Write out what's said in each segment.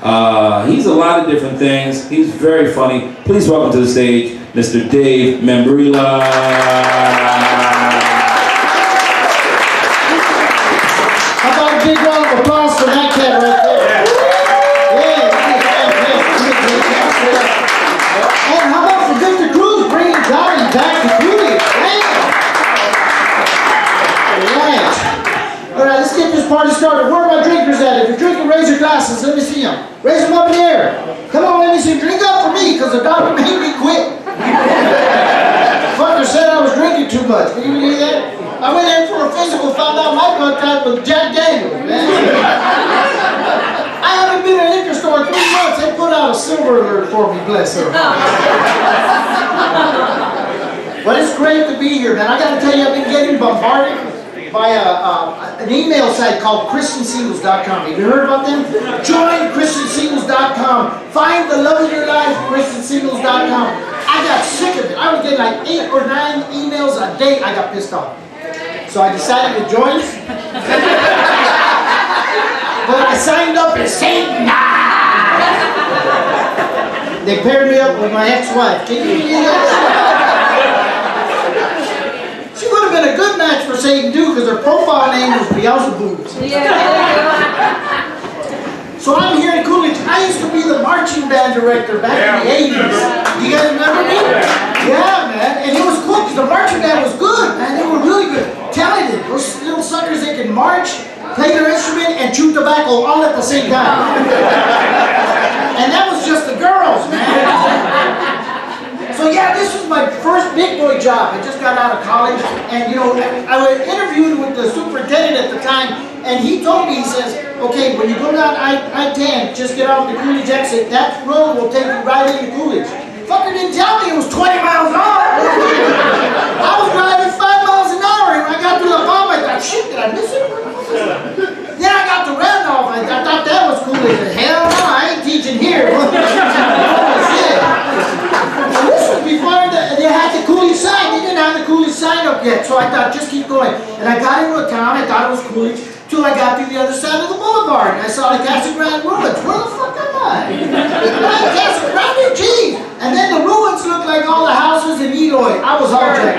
He's a lot of different things. He's very funny. Please welcome to the stage, Mr. Dave Membrilla. How about a big round of applause for that cat right there? And how about for Victor Cruz bringing Johnny back to Coolidge? All right, let's get this party started. Where are my drinkers at? If you're drinking, raise your glasses. Let me see them. Raise them up in the air. Come on, let me see them. Drink up for me, because the doctor made me quit. Fucker said I was drinking too much. Can you believe that? I went in for a physical, found out my blood type was Jack Daniels, man. I haven't been in a liquor store in 3 months. They put out a silver alert for me, bless her. But it's great to be here, man. I got to tell you, I've been getting bombarded by an email site called ChristianSingles.com. Have you heard about them? Join ChristianSingles.com. Find the love of your life, ChristianSingles.com. I got sick of it. I was getting like 8 or 9 emails a day. I got pissed off. So I decided to join. But I signed up as Satan. They paired me up with my ex-wife. Can you believe that? She would have been a good match for Satan too, because her profile name was Beelzebub. So I'm here in Coolidge. I used to be the marching band director back in the 80s. You guys remember me? Yeah, man. And it was cool because the marching band was good, man. They were really good. Talented. Those little suckers, they can march, play their instrument, and chew tobacco all at the same time. And that was just the girls, man. So yeah, this was my first big boy job. I just got out of college, and you know, I was interviewed with the superintendent at the time, and he told me, he says, okay, when you go down I-10, just get off the Coolidge exit, that road will take you right into Coolidge. Fucker didn't tell me it was 20 miles an hour. I was driving 5 miles an hour, and when I got to the bomb, I thought, shit, did I miss it? Then I got to Randolph, I thought that was Coolidge. Hell no, I ain't teaching here. Oh, shit. And this was before they had the Coolidge sign. They didn't have the Coolidge sign up yet, so I thought, just keep going. And I got into a town, I thought it was Coolidge, till I got to the other side of the boulevard, and I saw the Casa Grande ruins. Where the fuck am I? Casa Grande, geez! And then the ruins looked like all the houses in Eloy. I was hijacked.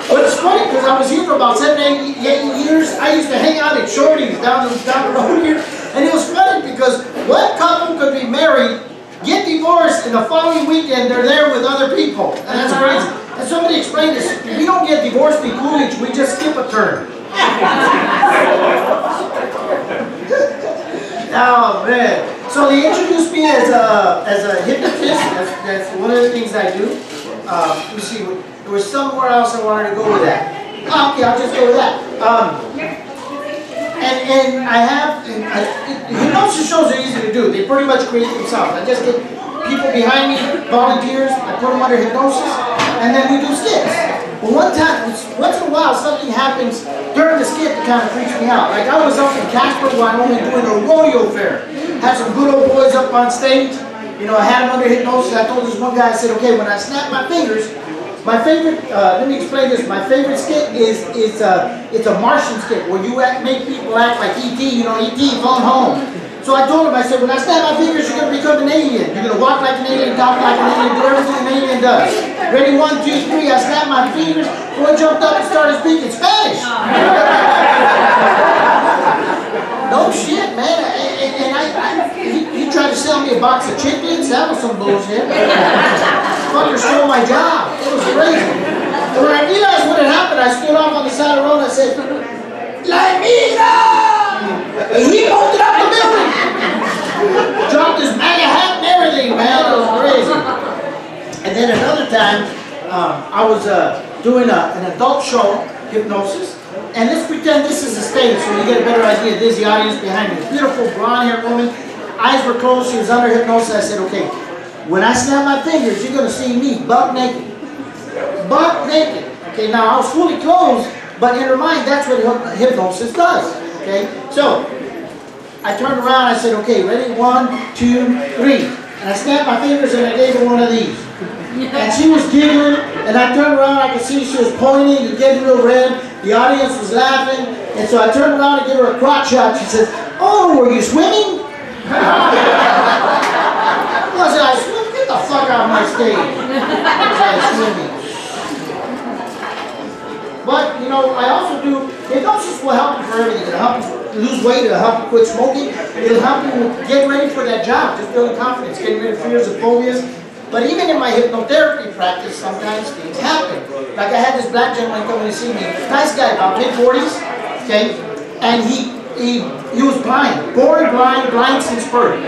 But it's funny, because I was here for about 7, 8 years. I used to hang out at Shorty's down the road here. And it was funny because one couple could be married, get divorced, and the following weekend they're there with other people. And that's crazy. And somebody explained this. We don't get divorced in Coolidge, we just skip a turn. Oh man. So they introduced me as a hypnotist. That's one of the things I do. Let me see, there was somewhere else I wanted to go with that. Oh, okay, I'll just go with that. And I have, hypnosis shows are easy to do. They pretty much create themselves. I just get people behind me, volunteers, I put them under hypnosis, and then we do skits. But once in a while, something happens during the skit that kind of freaks me out. Like I was up in Casper, Wyoming, doing a rodeo fair. Had some good old boys up on stage. You know, I had them under hypnosis. I told this one guy, I said, okay, when I snap my fingers, my favorite, let me explain this. My favorite skit is it's a Martian skit where you make people act like E.T., you know, E.T. phone home. So I told him, I said, when I snap my fingers, you're going to become an alien. You're going to walk like an alien, talk like an alien, do everything an alien does. Ready, 1, 2, 3, I snapped my fingers. Boy jumped up and started speaking Spanish. No shit, man. He tried to sell me a box of chiclets. That was some bullshit. Fucker stole my job. It was crazy. And when I realized what had happened, I stood off on the side of the road and I said, La Mira! And he bolted out the building. Dropped his MAGA hat and everything, man. It was crazy. And then another time, I was doing an adult show, hypnosis. And let's pretend this is a stage so you get a better idea. There's the audience behind me. Beautiful blonde-haired woman. Eyes were closed. She was under hypnosis. I said, okay, when I snap my fingers, you're going to see me buck naked. Buck naked. Okay, now I was fully closed, but in her mind, that's what hypnosis does. Okay, so I turned around. I said, okay, ready? 1, 2, 3. And I snapped my fingers and I gave her one of these. And she was giggling, and I turned around, I could see she was pointing and getting real red. The audience was laughing, and so I turned around and gave her a crotch shot. She says, Oh, were you swimming? Was I swimming? Get the fuck out of my stage. Was I swimming? But, you know, I also do, hypnosis will help you for everything. It'll help you lose weight, it'll help you quit smoking, it'll help you get ready for that job, just building confidence, getting rid of fears and phobias. But even in my hypnotherapy practice, sometimes things happen. Like I had this black gentleman come in to see me, nice guy, about mid-40s, okay? And he was blind, born blind, blind since birth.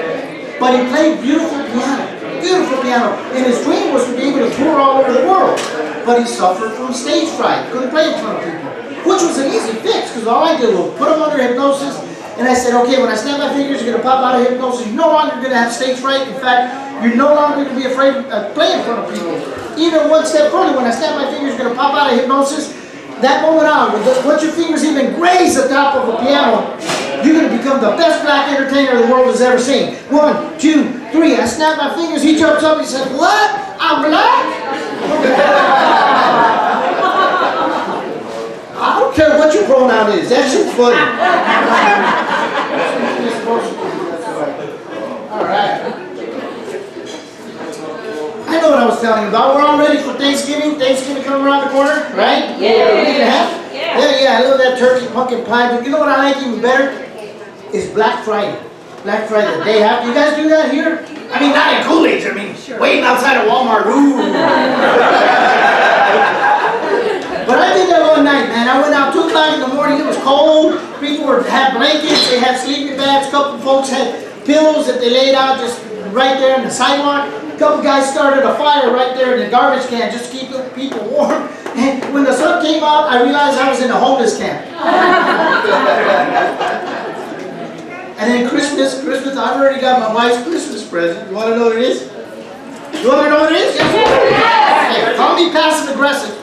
But he played beautiful piano. And his dream was to be able to tour all over the world. But he suffered from stage fright. Couldn't play in front of people. Which was an easy fix, because all I did was put him under hypnosis. And I said, okay, when I snap my fingers, you're going to pop out of hypnosis. You're no longer going to have stage fright. In fact, you're no longer going to be afraid of playing in front of people. Even one step further, when I snap my fingers, you're going to pop out of hypnosis. That moment on, once your fingers even graze the top of a piano, you're going to become the best black entertainer the world has ever seen. 1, 2, 3. I snap my fingers. He jumps up. He said, what? I'm black? I don't care what your pronoun is. That shit's funny. All right. I know what I was telling you about. We're all ready for Thanksgiving. Thanksgiving coming around the corner, right? Yeah. Yeah, I love that turkey, pumpkin pie. But you know what I like even better? Is Black Friday. Black Friday, the day after. You guys do that here? I mean, not in Coolidge. I mean, waiting outside of Walmart. Ooh. But I did that one night, man. I went out 2 o'clock in the morning. It was cold. People had blankets. They had sleeping bags. A couple folks had pillows that they laid out just right there on the sidewalk. A couple guys started a fire right there in the garbage can just to keep people warm. And when the sun came out, I realized I was in a homeless camp. And then Christmas, I've already got my wife's Christmas present. You want to know what it is? You want to know what it is? Yes. Okay, call me passive aggressive.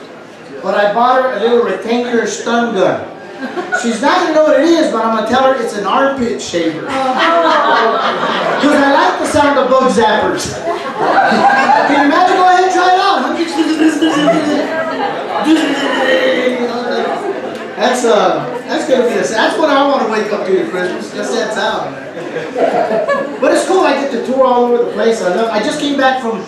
But I bought her a little rectangular stun gun. She's not going to know what it is, but I'm going to tell her it's an armpit shaver. Because I like the sound of bug zappers. Can you imagine? Go ahead and try it out. That's going to be that's what I want to wake up to Christmas. Just that sound. But it's cool. I get to tour all over the place. I just came back from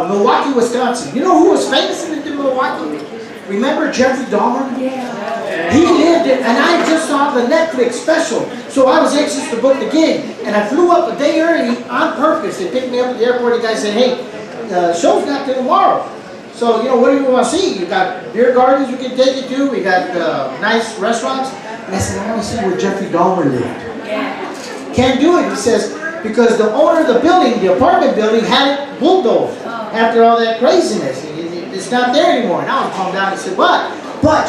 Milwaukee, Wisconsin. You know who was famous in Milwaukee? Remember Jeffrey Dahmer? Yeah. He lived it, and I just saw the Netflix special, so I was anxious to book the gig, and I flew up a day early on purpose. They picked me up at the airport. The guy said, hey, the show's not till tomorrow. So, you know, what do you want to see? You got beer gardens we can take you to. We got nice restaurants. And I said, I want to see where Jeffrey Dahmer lived. Yeah. Can't do it, he says, because the owner of the building, the apartment building, had it bulldozed after all that craziness. It's not there anymore. And I was calmed down and said, but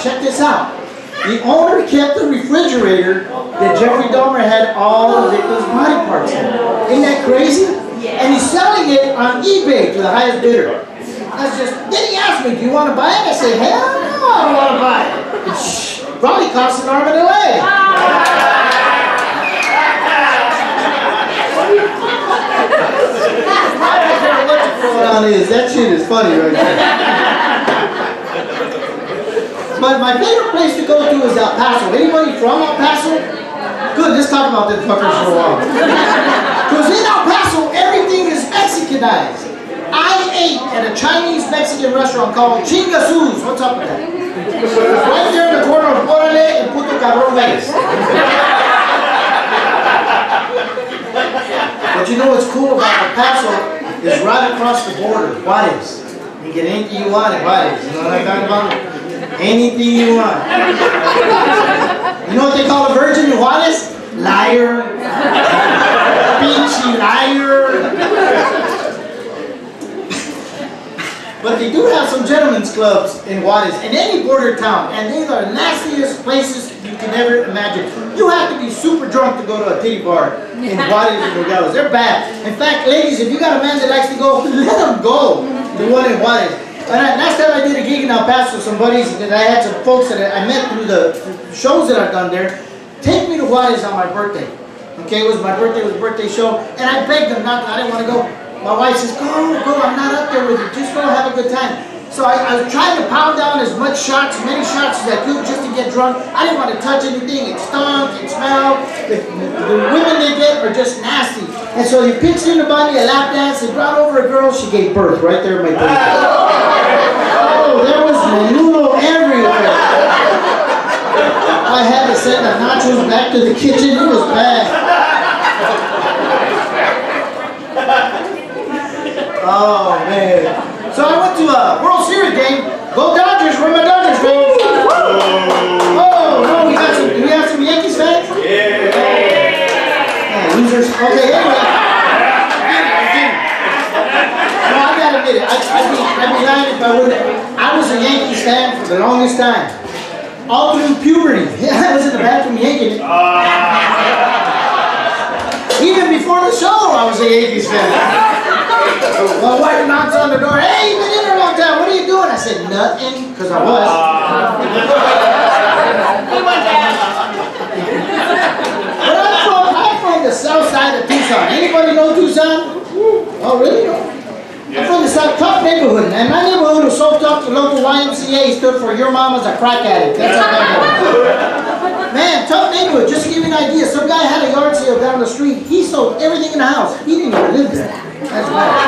check this out. The owner kept the refrigerator that Jeffrey Dahmer had all the victims' body parts in. Isn't that crazy? And he's selling it on eBay to the highest bidder. Then he asked me, do you want to buy it? I said, hell no, I don't want to buy it. Probably cost an arm and a leg. I don't care what your pronoun is. That shit is funny right there. But my favorite place to go to is El Paso. Anybody from El Paso? Good, let's talk about them fuckers for a while. Because in El Paso, everything is Mexicanized. I ate at a Chinese-Mexican restaurant called Chingasus. What's up with that? It's right there in the corner of Orale and Puto Cabrón Vélez. But you know what's cool about El Paso is right across the border, Juárez. You get anything you want at Juárez. You know what I'm talking about? Anything you want. You know what they call a virgin in Juárez? Liar. Pinchy liar. But they do have some gentlemen's clubs in Juárez, in any border town, and these are the nastiest places you can ever imagine. You have to be super drunk to go to a titty bar in Juárez and Nogales. They're bad. In fact, ladies, if you got a man that likes to go, let him go to one in Juárez. And last time I did a gig in El Paso with some buddies, and I had some folks that I met through the shows that I've done there, take me to Juárez on my birthday. Okay, it was my birthday, it was a birthday show, and I begged them not to, I didn't want to go. My wife says, go, I'm not up there with you, just go have a good time. So I was trying to pound down as many shots as I could just to get drunk. I didn't want to touch anything. It stunk, it smelled. The women they get are just nasty. And so he pitched in to buy me a lap dance. They brought over a girl. She gave birth right there in my face. Oh, there was menudo everywhere. I had to send the nachos back to the kitchen. It was bad. Oh, man. So I went to a World Series game. Go Dodgers! Where my Dodgers fans? Oh no, we have some Yankees fans? Yeah, losers. Okay, anyway. No, I gotta admit it. I'd be lying if I wouldn't. I was a Yankees fan for the longest time. All through puberty. Yeah, I was in the bathroom yanking it. Even before the show, I was a Yankees fan. My wife knocks on the door. Hey, you've been in there a long time. What are you doing? I said, nothing, because I was. But I'm from the south side of Tucson. Anybody know Tucson? Oh, really? I'm from the south, tough neighborhood, man. My neighborhood was so tough, the local YMCA stood for Your Mama's a Crack Addict. That's how that was. Man, tough neighborhood. Just to give you an idea, some guy had a yard sale down the street. He sold everything in the house. He didn't even live there. That's bad.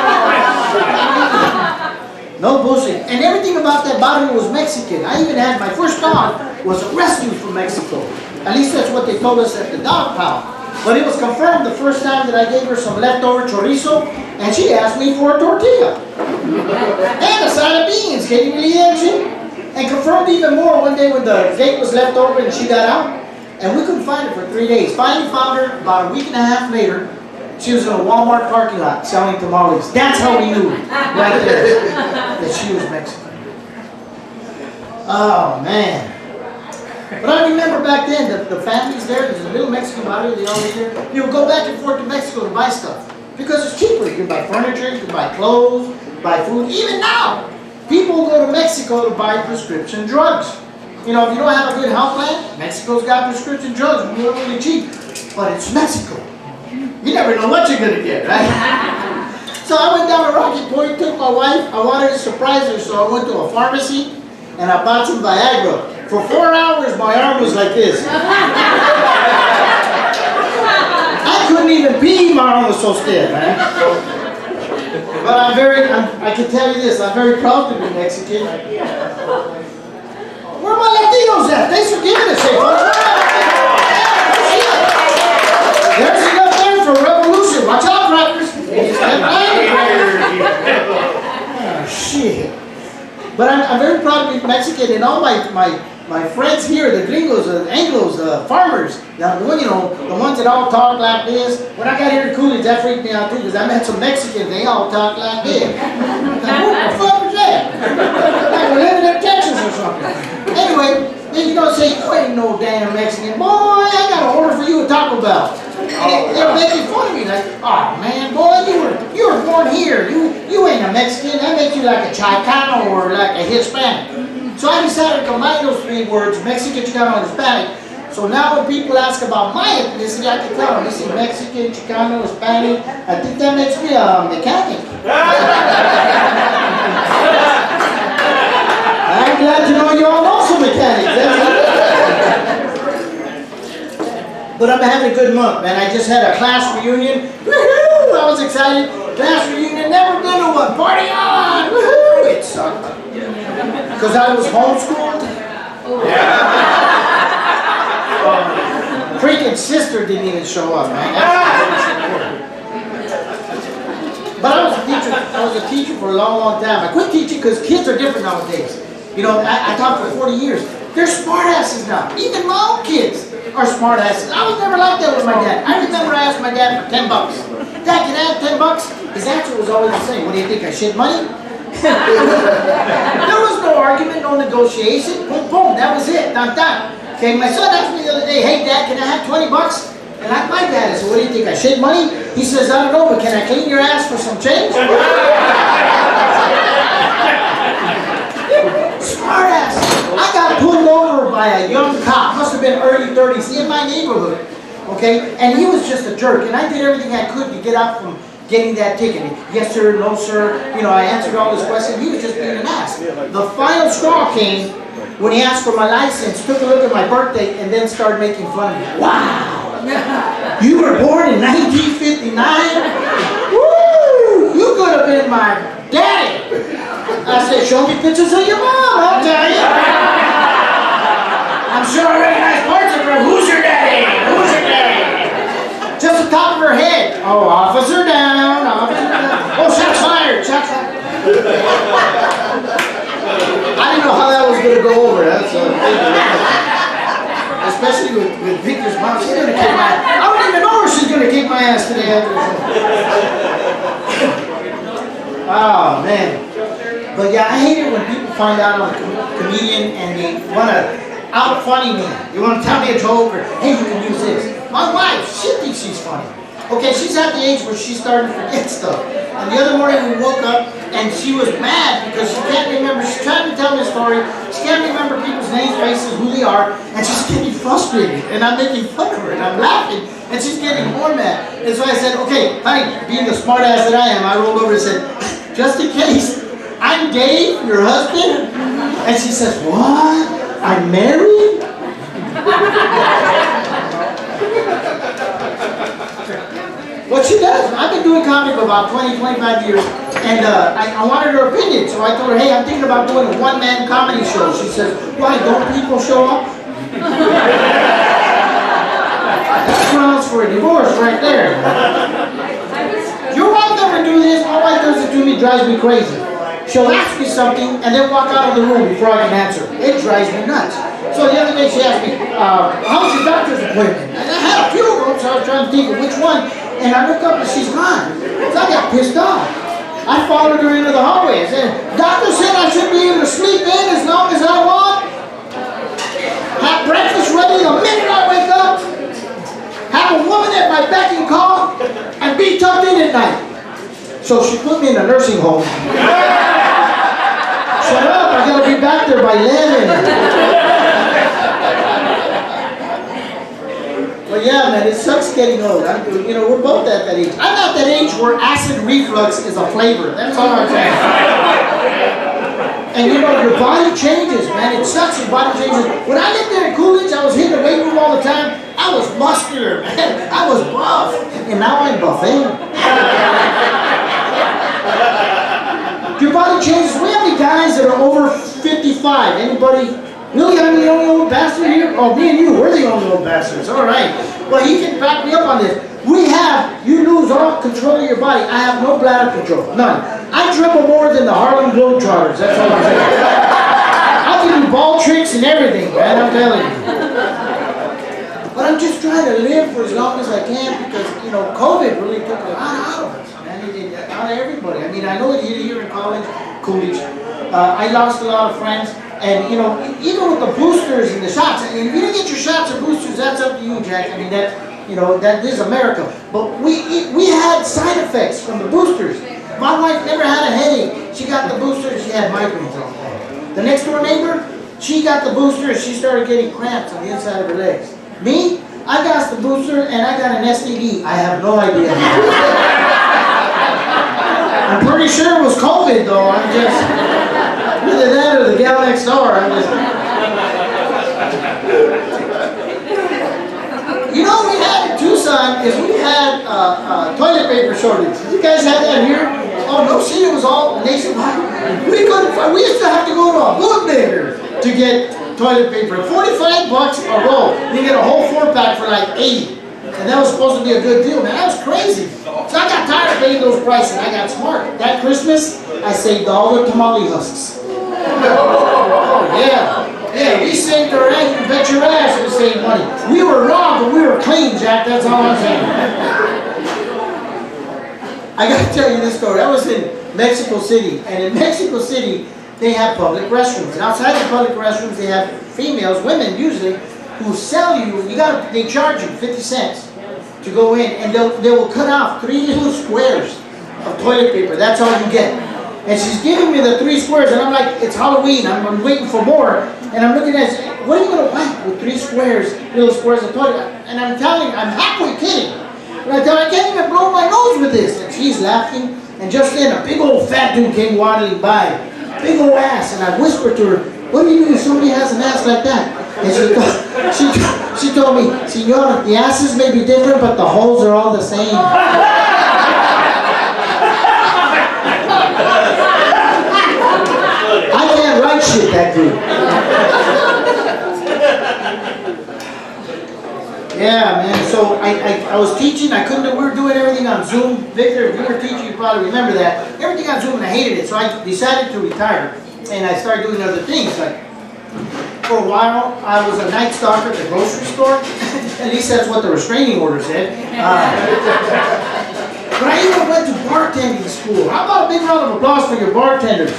No bullshit. And everything about that barrio was Mexican. I even had my first dog was a rescue from Mexico. At least that's what they told us at the dog pound. But it was confirmed the first time that I gave her some leftover chorizo, and she asked me for a tortilla. And a side of beans. Can you believe that shit? And confirmed even more one day when the gate was left open and she got out, and we couldn't find her for 3 days. Finally found her about a week and a half later. She was in a Walmart parking lot selling tamales. That's how we knew right there that she was Mexican. Oh, man. But I remember back then that the families there's a little Mexican barrio, they always there. You would go back and forth to Mexico to buy stuff because it's cheaper. You can buy furniture, you can buy clothes, buy food. Even now, people go to Mexico to buy prescription drugs. You know, if you don't have a good health plan, Mexico's got prescription drugs really cheap. But it's Mexico. You never know what you're going to get, right? So I went down to Rocky Point, took my wife. I wanted to surprise her, so I went to a pharmacy and I bought some Viagra. For 4 hours, my arm was like this. I couldn't even pee, my arm was so stiff, man. But I can tell you this, I'm very proud to be Mexican. Where are my Latinos at? Thanks for giving us a There's enough there for revolution. Watch out, crackers. Oh, shit. But I'm very proud to be Mexican, and all my friends here, the gringos, the Anglos, the farmers, the ones that all talk like this. When I got here to Coolidge, that freaked me out too, because I met some Mexicans, they all talk like this. Like, what the fuck was that? Like we're living in Texas or something. Anyway, then you don't say, you ain't no damn Mexican. Boy, I got an order for you at Taco Bell. And they're making fun of me, like, oh man, boy, you were born here. You ain't a Mexican. That makes you like a Chicano or like a Hispanic. So I decided to combine those 3 words, Mexican, Chicano, and Hispanic. So now when people ask about my ethnicity, I can tell them, this is Mexican, Chicano, Hispanic. I think that makes me a mechanic. I'm glad to know you're all also mechanics. But I'm having a good month, man. I just had a class reunion. Woohoo! I was excited. Class reunion, never been to one. Party on! Woohoo! It sucked. Because I was homeschooled. Freaking sister didn't even show up, man. But I was a teacher for a long, long time. I quit teaching because kids are different nowadays. You know, I taught for 40 years. They're smartasses now. Even my own kids are smartasses. I was never like that with my dad. I remember I asked my dad for $10. Dad, can I have $10? His answer was always the same. What do you think, I shit money? There was no argument, no negotiation. Boom, boom, that was it. Done, done. Okay, my son asked me the other day, hey Dad, can I have $20? And like my dad, I said, what do you think, I shit money? He says, I don't know, but can I clean your ass for some change? Smart ass. I got pulled over by a young cop, must have been early 30s, in my neighborhood. Okay, and he was just a jerk, and I did everything I could to get out from getting that ticket. Yes sir, no sir. You know, I answered all his questions. He was just being an ass. The final straw came when he asked for my license, took a look at my birthday, and then started making fun of me. Wow! You were born in 1959? Woo! You could have been my daddy. I said, show me pictures of your mom, I'll tell you. I'm sure I recognize parts of her. Who's your daddy? Who's your daddy? Just the top of her head. Oh, officer down, officer down. Oh, shots fired, shots fired. I didn't know how that was going to go over. That's especially with Victor's mom. She's going to kick my ass. I don't even know her. She's going to kick my ass today. Oh, man. But yeah, I hate it when people find out I'm a comedian and they want to out-funny me. They want to tell me a joke or, hey, you can use this. My wife, she thinks she's funny. Okay, she's at the age where she's starting to forget stuff. And the other morning we woke up and she was mad because she can't remember. She's trying to tell me a story. She can't remember people's names, faces, who they are. And she's getting frustrated. And I'm making fun of her and I'm laughing. And she's getting more mad. And so I said, okay, honey, being the smart ass that I am, I rolled over and said, just in case, I'm Dave, your husband. And she says, what? I'm married? What she does, I've been doing comedy for about 20, 25 years, and I wanted her opinion, so I told her, hey, I'm thinking about doing a one-man comedy show. She says, why, don't people show up? That grounds for a divorce right there. Your wife never do this, my wife does it to me, drives me crazy. She'll ask me something, and then walk out of the room before I can answer. It drives me nuts. So the other day she asked me, how's your doctor's appointment? And I had a few of them, so I was trying to think of which one. And I looked up and she's gone. So I got pissed off. I followed her into the hallway. I said, doctor said I should be able to sleep in as long as I want. Have breakfast ready the minute I wake up. Have a woman at my beck and call. And be tucked in at night. So she put me in a nursing home. Shut up, I gotta be back there by 11. But yeah, man, it sucks getting old. You know, we're both at that age. I'm at that age where acid reflux is a flavor. That's all I'm saying. And you know, your body changes, man. It sucks, your body changes. When I lived there in Coolidge, I was hitting the weight room all the time. I was muscular, man. I was buff. And now I'm buffet. Your body changes. We have any guys that are over 55? Anybody? Really, I'm the only old bastard here? Oh, me and you, we're the only old bastards. All right. Well, he can back me up on this. You lose all control of your body. I have no bladder control. None. I dribble more than the Harlem Globetrotters. That's all I'm saying. I can do ball tricks and everything, man. I'm telling you. But I'm just trying to live for as long as I can because, you know, COVID really took a lot out of us, man. Out of everybody. I mean, I know it here in college, Coolidge. I lost a lot of friends. And, you know, even with the boosters and the shots, I mean, if you didn't get your shots or boosters, that's up to you, Jack. I mean, that, you know, that is America. But we had side effects from the boosters. My wife never had a headache. She got the booster, she had migraines all the time. The next door neighbor, she got the booster and she started getting cramps on the inside of her legs. Me, I got the booster and I got an STD. I have no idea. I'm pretty sure it was COVID, though. I'm just... Either that or the gal next door. You know what we had in Tucson is we had toilet paper shortage. Did you guys have that here? Oh no, shit, it was all nationwide. We used to have to go to a bootlegger to get toilet paper. $45 a roll. You get a whole 4-pack for like $80. And that was supposed to be a good deal, man. That was crazy. So I got tired of paying those prices. I got smart. That Christmas, I saved all the tamale husks. Oh, yeah. Yeah, we saved our ass. You bet your ass we saved money. We were wrong, but we were clean, Jack. That's all I'm saying. I got to tell you this story. I was in Mexico City, and in Mexico City, they have public restrooms. And outside the public restrooms, they have females, women usually, who sell you. They charge you 50 cents to go in, and they will cut off 3 little squares of toilet paper. That's all you get. And she's giving me the 3 squares, and I'm like, it's Halloween. I'm waiting for more, and I'm looking at it. What are you gonna want with 3 squares, little squares of toilet? And I'm halfway kidding. And I thought, I can't even blow my nose with this. And she's laughing. And just then, a big old fat dude came waddling by. Big old ass. And I whispered to her, what do you do if somebody has an ass like that? And she told me, Senora, the asses may be different, but the holes are all the same. I can't write shit that good. Yeah, man. So I was teaching. I couldn't do. We were doing everything on Zoom. Victor, if you were teaching, you probably remember that. Everything on Zoom, and I hated it. So I decided to retire, and I started doing other things. Like for a while, I was a night stalker at the grocery store. At least that's what the restraining order said. But I even went to bartending school. How about a big round of applause for your bartenders?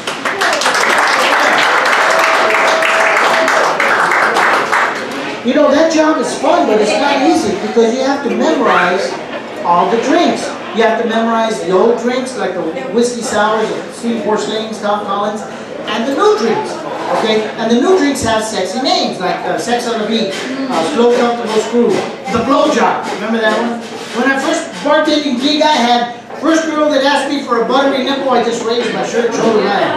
You know, that job is fun, but it's not easy because you have to memorize all the drinks. You have to memorize the old drinks, like the whiskey sours, the Singapore Slings, Tom Collins, and the new drinks. Okay? And the new drinks have sexy names, like Sex on the Beach, Slow Comfortable Screw, The Blowjob. Remember that one? When I first bartending gig I had, first girl that asked me for a buttery nipple, I just raised my shirt, shoulder line.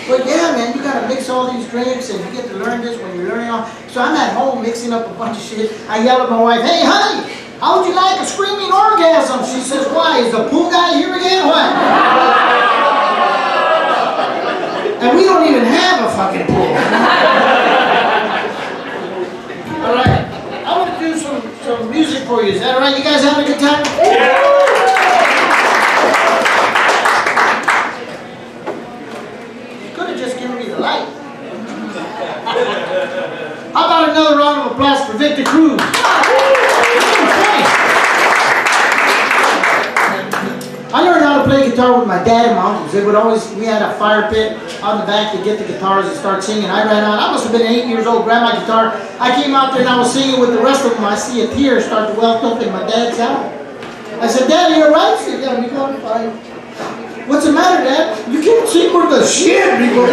But yeah, man, you gotta mix all these drinks and you get to learn this when you're learning all. So I'm at home mixing up a bunch of shit. I yell at my wife, hey honey, how would you like a screaming orgasm? She says, why? Is the pool guy here again? What? And we don't even have a fucking pool. Alright, I want to do some music for you. Is that alright? You guys having a good time? Yeah. How about another round of applause for Victor Cruz? I learned how to play guitar with my dad and my uncles. They would always, we had a fire pit on the back to get the guitars and start singing. I ran out, I must have been 8 years old, grabbed my guitar. I came out there and I was singing with the rest of them. I see a tear start to well up in my dad's eye. I said, Dad, are you alright? He said, yeah, we got fine. What's the matter, Dad? You can't sing with the shit, people.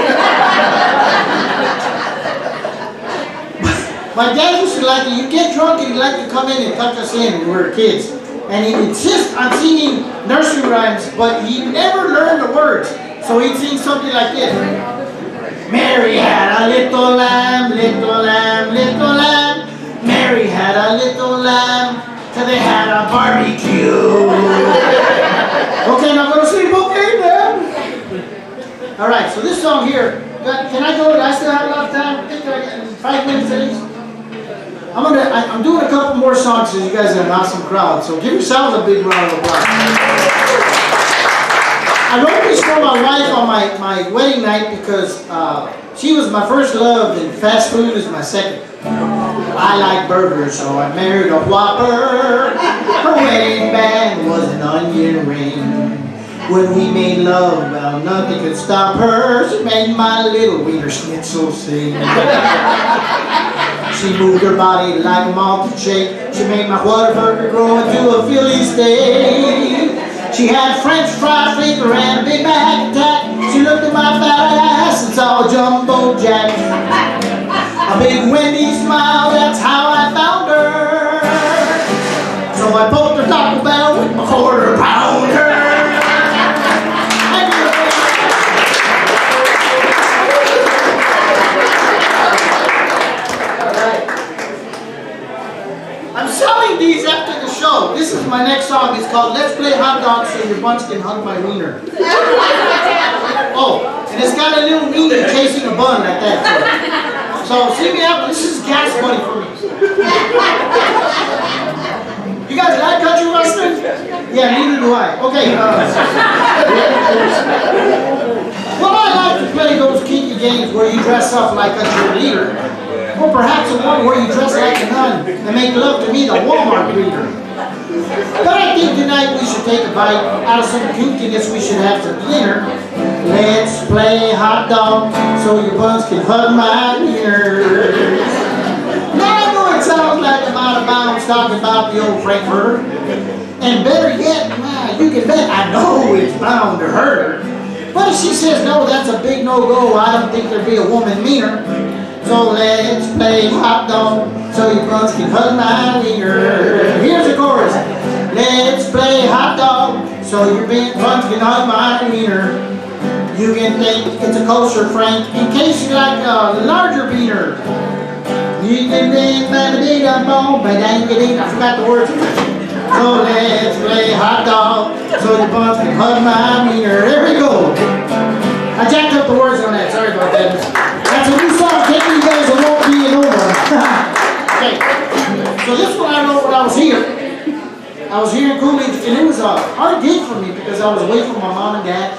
My dad used to like it. You'd get drunk and he'd like to come in and tuck us in when we were kids. And he'd insist on singing nursery rhymes, but he never learned the words. So he'd sing something like this. Mary had a little lamb, little lamb, little lamb. Mary had a little lamb till they had a barbecue. Okay, now go to sleep, okay, man? Alright, so this song here, can I go? I still have a lot of time. I think I got 5 minutes at least. I'm doing a couple more songs because you guys are an awesome crowd. So give yourselves a big round of applause. I wrote this for my wife on my wedding night because she was my first love and fast food is my second. I like burgers, so I married a Whopper. Her wedding band was an onion ring. When we made love, well, nothing could stop her. She made my little wiener schnitzel sing. She moved her body like a malted shake. She made my Whataburger grow into a Philly steak. She had French fry flavor and a Big Mac attack. She looked at my fat ass and saw a jumbo jack. A big Wendy smile, that's how I found her. So I poked her Taco Bell with my quarter pounder. I'm selling these after the show. This is my next song. It's called Let's Play Hot Dogs So Your Buns Can Hug My Wiener. Oh, and it's got a little wiener chasing a bun like that. So see me out. This is gas money for me. You guys like country western? Yeah, neither do I. Okay. Well, I like to play those kinky games where you dress up like a cheerleader. Or perhaps the one where you dress like a nun and make love to me, the Walmart greeter. But I think tonight we should take a bite out of some kinkiness. We should have some dinner. Let's play hot dog so your buns can hug my ears. Now I know it sounds like I'm out of bounds talking about the old Frankfurter. And better yet, you can bet I know it's bound to hurt her. But if she says no, that's a big no-go. I don't think there'd be a woman meaner. So let's play hot dog, so your buns can hug my wiener. Here's the chorus. Let's play hot dog, so your buns can hug my wiener. You can think it's a kosher Frank, in case you like a larger beaner. You can think I forgot the words. So let's play hot dog, so your buns can hug my wiener. There we go. I jacked up the words on that, sorry about that. That's a new song, taking you guys a won't be and over. Okay, so this one I wrote when I was here. I was here in Coolidge, and it was a hard gig for me because I was away from my mom and dad.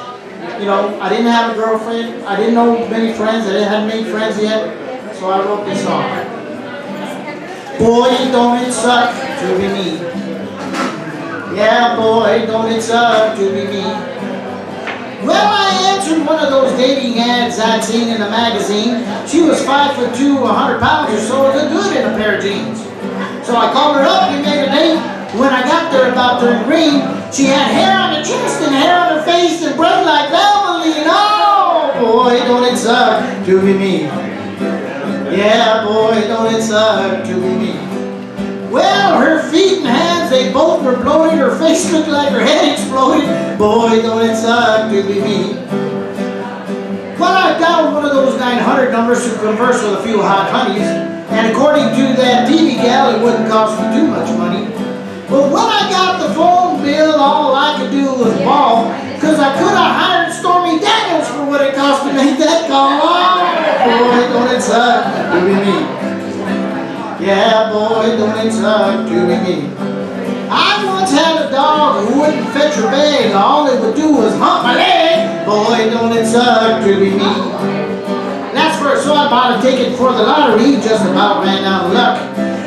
You know, I didn't have a girlfriend, I didn't know many friends, I didn't have many friends yet, so I wrote this song. Boy, don't it suck to be me. Yeah, boy, don't it suck to be me. Well, I answered one of those dating ads I'd seen in a magazine. She was 5'2", 100 pounds or so, looked good in a pair of jeans. So I called her up, we made a date. When I got there about turned green, she had hair on her chest and hair on her face and breath like Valvoline. Oh, boy, don't it suck to be me. Yeah, boy, don't it suck to be me. Well, her feet and hands, they both were bloated. Her face looked like her head exploded. Boy, don't it suck to be me. Well, I dialed one of those 900 numbers to converse with a few hot honeys. And according to that TV gal, it wouldn't cost me too much money. But when I got the phone bill, all I could do was bawl. Cause I could have hired Stormy Daniels for what it cost to make that call. Oh, boy, don't it suck to be me. Yeah, boy, don't it suck to be me. I once had a dog who wouldn't fetch her bag. All it would do was hump my leg. Boy, don't it suck to be me. That's first, so I bought a ticket for the lottery. Just about ran out of luck.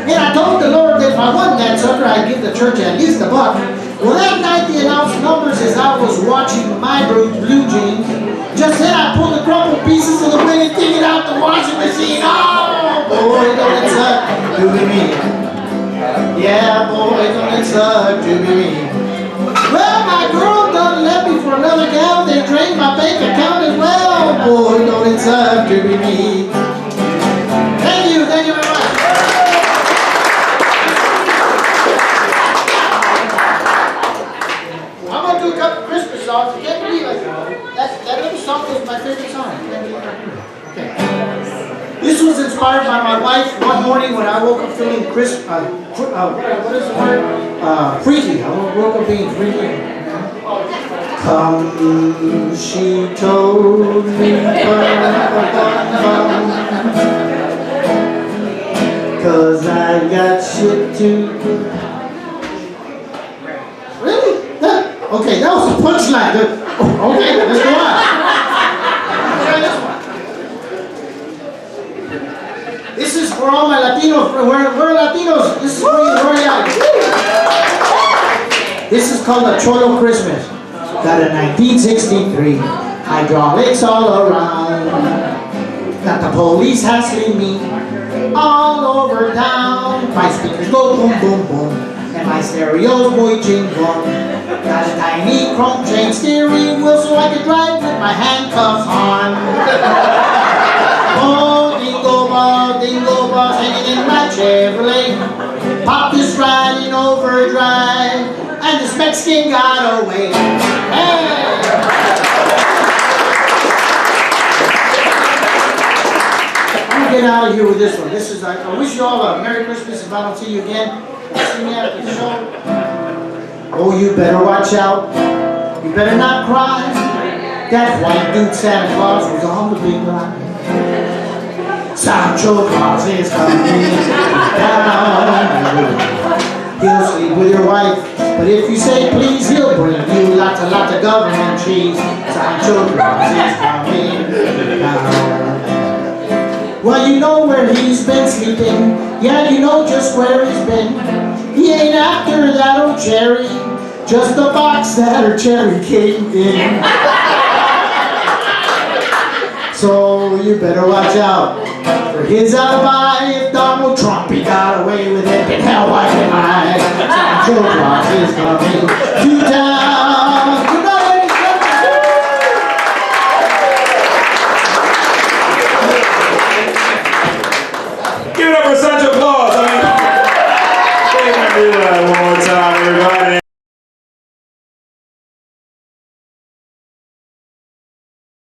And I told the Lord that if I won that sucker, I'd give the church at least $1. Well, that night they announced numbers as I was watching my blue jeans. Just then I pulled the crumpled pieces of the winning ticket out the washing machine. Oh, boy, don't it suck to be me. Yeah, boy, don't it suck to be me. Well, my girl done left me for another gal. They drained my bank account as well. Boy, don't it suck to be me. Thank you very much. I'm going to do a couple Christmas songs. You can't believe it. That little song was my favorite song. Okay. This was inspired by my wife one morning when I woke up feeling what is the word? Freaky. I woke up being freaky. Come, she told me, cause I got shit to do. Really? Okay, that was a punchline. Okay, let's go on. Try this one. This is for all my Latinos. We're Latinos. This is for you. Where are you? This is called a Cholo Christmas. Got a 1963. Hydraulics all around. Got the police hassling me all over town. My speakers go boom, boom, boom. And my stereo's boy ching boom. Got a tiny chrome chain steering wheel so I can drive with my handcuffs on. Oh, dingo balls hanging in my Chevrolet. Pop is riding overdrive, and this Mexican got away. Hey! I'm gonna get out of here with this one. This is I wish you all a Merry Christmas if I don't see you again. See me after the show. Oh, you better watch out. You better not cry. That white dude Santa Claus was on the big line. Sancho Claus is coming down. He'll sleep with your wife, but if you say please, he'll bring you lots of government cheese. Sancho Claus is coming down. Well, you know where he's been sleeping. Yeah, you know just where he's been. He ain't after that old cherry, just a box that her cherry came in. So you better watch out for his alibi. If Donald Trump, he got away with it, then hell, why can I? Sancho Claus is coming to town. Good night, ladies and gentlemen. right.